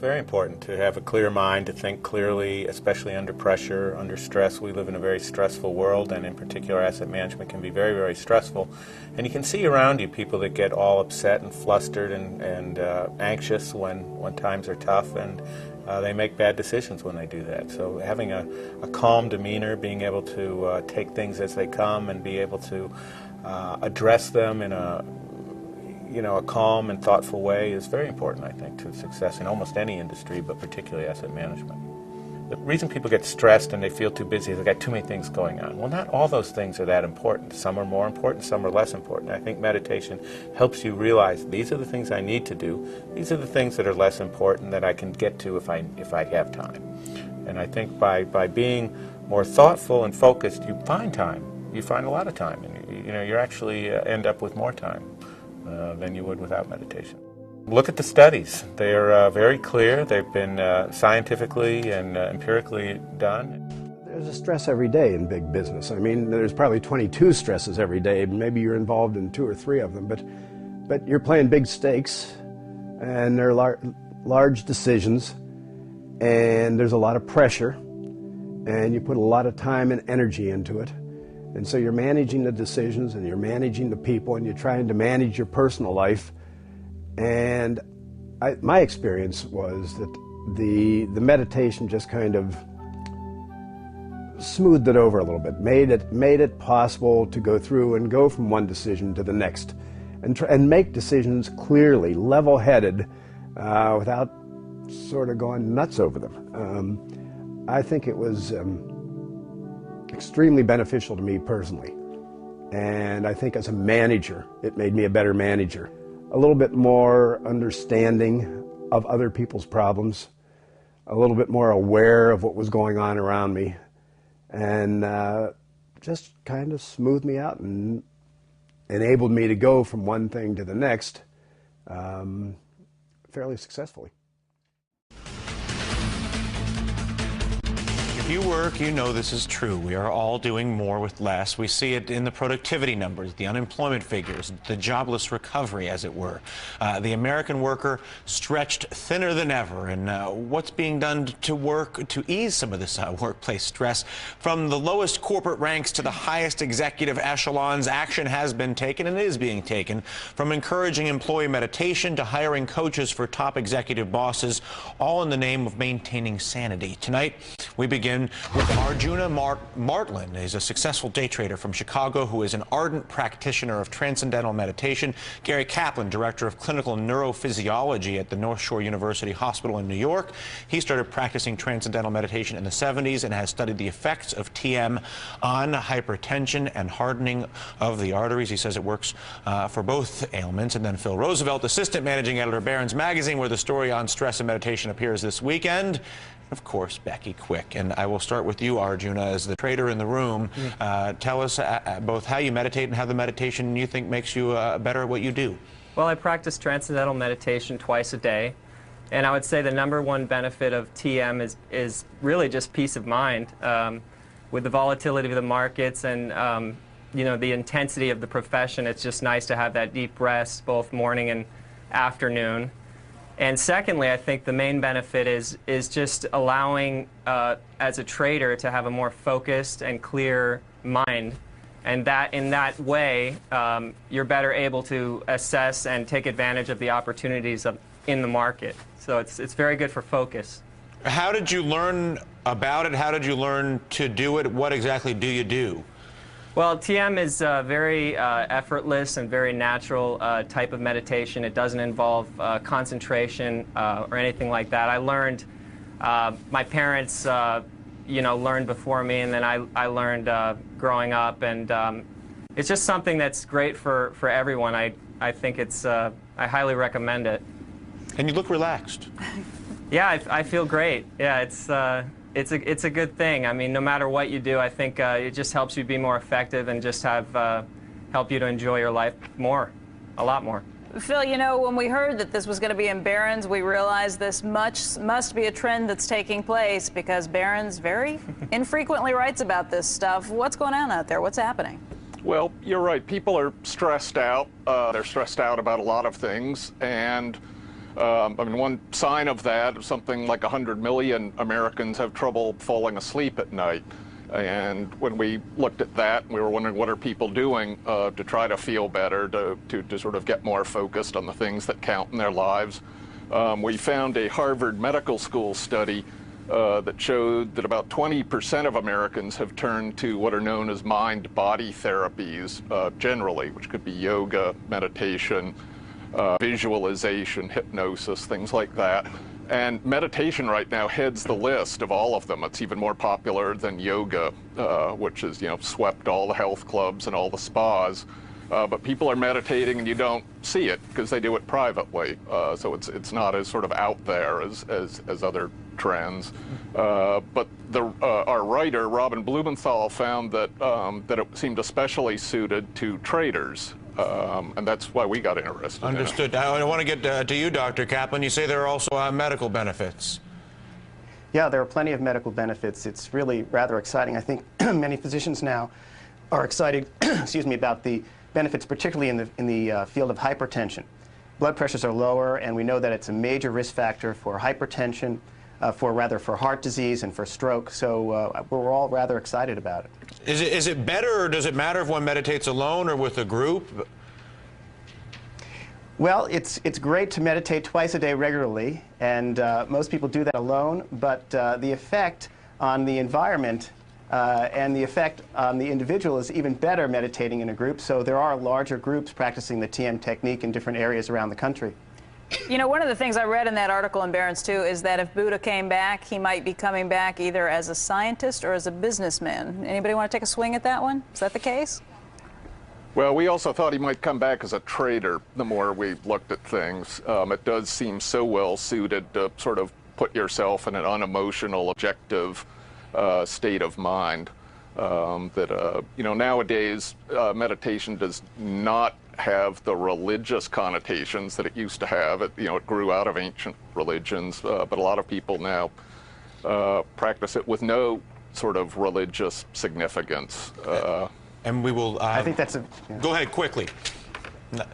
very important to have a clear mind, to think clearly, especially under pressure, under stress. We live in a very stressful world, and in particular asset management can be very, very stressful. And you can see around you people that get all upset and flustered and anxious when times are tough, and they make bad decisions when they do that. So having a calm demeanor, being able to take things as they come and be able to address them in a calm and thoughtful way is very important, I think, to success in almost any industry, but particularly asset management. The reason people get stressed and they feel too busy is they've got too many things going on. Well, not all those things are that important. Some are more important, some are less important. I think meditation helps you realize these are the things I need to do. These are the things that are less important that I can get to if I have time. And I think by being more thoughtful and focused, you find time. You find a lot of time, and you actually end up with more time than you would without meditation. Look at the studies. They are very clear. They've been scientifically and empirically done. There's a stress every day in big business. I mean, there's probably 22 stresses every day. Maybe you're involved in 2 or 3 of them, but you're playing big stakes, and there are large decisions, and there's a lot of pressure, and you put a lot of time and energy into it. And so you're managing the decisions, and you're managing the people, and you're trying to manage your personal life. And my experience was that the meditation just kind of smoothed it over a little bit, made it possible to go through and go from one decision to the next, and make decisions clearly, level-headed, without sort of going nuts over them. I think it was extremely beneficial to me personally, and I think as a manager it made me a better manager, a little bit more understanding of other people's problems, a little bit more aware of what was going on around me, and just kind of smoothed me out and enabled me to go from one thing to the next fairly successfully. If you work, you know this is true. We are all doing more with less. We see it in the productivity numbers, the unemployment figures, the jobless recovery, as it were. The American worker stretched thinner than ever. And what's being done to work to ease some of this workplace stress? From the lowest corporate ranks to the highest executive echelons, action has been taken and is being taken. From encouraging employee meditation to hiring coaches for top executive bosses, all in the name of maintaining sanity. Tonight, we begin with Arjuna Martlin. He's a successful day trader from Chicago who is an ardent practitioner of transcendental meditation. Gary Kaplan, director of clinical neurophysiology at the North Shore University Hospital in New York. He started practicing transcendental meditation in the 70s and has studied the effects of TM on hypertension and hardening of the arteries. He says it works for both ailments. And then Phil Roosevelt, assistant managing editor of Barron's Magazine, where the story on stress and meditation appears this weekend. Of course, Becky Quick. And I will start with you, Arjuna, as the trader in the room. Tell us both how you meditate and how the meditation you think makes you better at what you do. Well, I practice transcendental meditation twice a day. And I would say the #1 benefit of TM is really just peace of mind. With the volatility of the markets and the intensity of the profession, it's just nice to have that deep rest both morning and afternoon. And secondly, I think the main benefit is just allowing, as a trader, to have a more focused and clear mind. And that in that way, you're better able to assess and take advantage of the opportunities in the market. So it's very good for focus. How did you learn about it? How did you learn to do it? What exactly do you do? Well, TM is very effortless and very natural type of meditation. It doesn't involve concentration or anything like that. I learned, my parents, learned before me, and then I learned growing up, and it's just something that's great for everyone. I think I highly recommend it. And you look relaxed. Yeah, I feel great. Yeah, it's a good thing. I mean, no matter what you do, I think it just helps you be more effective and just help you to enjoy your life more, a lot more. Phil, when we heard that this was going to be in Barron's, we realized this must be a trend that's taking place because Barron's very infrequently writes about this stuff. What's going on out there? What's happening? Well, you're right. People are stressed out. They're stressed out about a lot of things, and I mean, one sign of that, something like 100 million Americans have trouble falling asleep at night. And when we looked at that, we were wondering what are people doing to try to feel better, to sort of get more focused on the things that count in their lives. We found a Harvard Medical School study that showed that about 20% of Americans have turned to what are known as mind-body therapies generally, which could be yoga, meditation, visualization, hypnosis, things like that. And meditation right now heads the list of all of them. It's even more popular than yoga, which is, swept all the health clubs and all the spas. But people are meditating and you don't see it because they do it privately. So it's not as sort of out there as other trends. But our writer, Robin Blumenthal, found that it seemed especially suited to traders. And that's why we got interested. Understood. I want to get to you, Dr. Kaplan. You say there are also medical benefits. Yeah, there are plenty of medical benefits. It's really rather exciting. I think many physicians now are excited, excuse me, about the benefits, particularly in the field of hypertension. Blood pressures are lower, and we know that it's a major risk factor for hypertension, for heart disease and for stroke. So we're all rather excited about it. Is it better, or does it matter if one meditates alone or with a group? Well, it's great to meditate twice a day regularly, and most people do that alone, but the effect on the environment and the effect on the individual is even better meditating in a group. So there are larger groups practicing the TM technique in different areas around the country. One of the things I read in that article in Barron's, too, is that if Buddha came back, he might be coming back either as a scientist or as a businessman. Anybody want to take a swing at that one? Is that the case? Well, we also thought he might come back as a trader the more we looked at things. It does seem so well suited to sort of put yourself in an unemotional, objective state of mind that, nowadays meditation does not have the religious connotations that it used to have. It grew out of ancient religions, but a lot of people now practice it with no sort of religious significance. And we will. I think that's Go ahead quickly.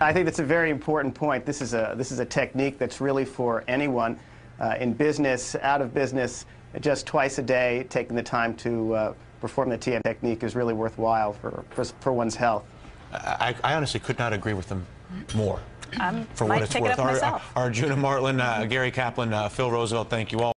I think that's a very important point. This is a technique that's really for anyone in business, out of business. Just twice a day, taking the time to perform the TM technique is really worthwhile for one's health. I honestly could not agree with them more. I for might what it's take worth. it up myself. Arjuna Martlin, Gary Kaplan, Phil Roosevelt, thank you all.